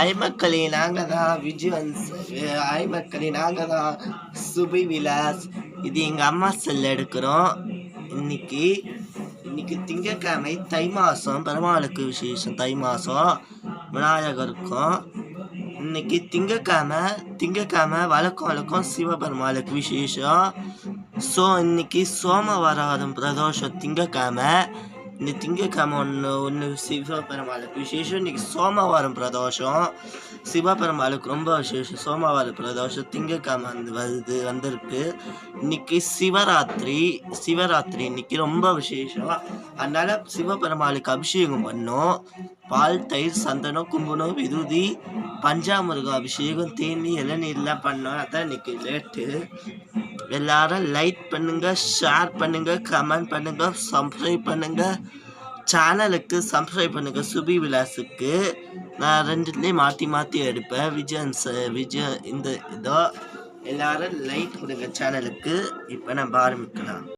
Hi மக்களே, நாங்கள் தான் விஜுவன்ஸ். ஹாய் மக்களே, நாங்கள் தான் சுபி விலாஸ். இது எங்கள் அம்மா செல்ல எடுக்கிறோம். இன்னைக்கு திங்கக்கிழமை, தை மாதம், பெருமாளுக்கு விசேஷம். தை மாதம் விநாயகருக்கும். இன்னைக்கு திங்கக்கிழமை வழக்கம் சிவபெருமாளுக்கு விசேஷம். ஸோ இன்னைக்கு சோமவாரம் பிரதோஷம். திங்கக்கிழமை இந்த திங்கக்கிழமை ஒன்று சிவபெருமாளுக்கு விசேஷம். இன்னைக்கு சோமவாரம் பிரதோஷம். சிவபெருமாளுக்கு ரொம்ப விசேஷம். சோமவார பிரதோஷம் திங்கக்கிழமை வந்திருக்கு. இன்னைக்கு சிவராத்திரி. இன்னைக்கு ரொம்ப விசேஷம். அதனால சிவபெருமாளுக்கு அபிஷேகம் பண்ணோம். பால், தயிர், சந்தனம், குங்குமம், விபூதி, பஞ்சாமிர்க அபிஷேகம், தேனி, இளநீர்லாம் பண்ணோம். அதான் இன்னைக்கு லேட்டு. எல்லாரும் லைக் பண்ணுங்க, ஷேர் பண்ணுங்க, கமெண்ட் பண்ணுங்க, சப்ஸ்கிரைப் பண்ணுங்க. சேனலுக்கு சப்ஸ்கிரைப் பண்ணுங்க. சுபி விலாஸுக்கு நான் ரெண்டுலேயும் மாற்றி எடுப்பேன். விஜய் இந்த இதோ எல்லாரும் லைக் கொடுங்க சேனலுக்கு. இப்போ நம்ம ஆரம்பிக்கலாம்.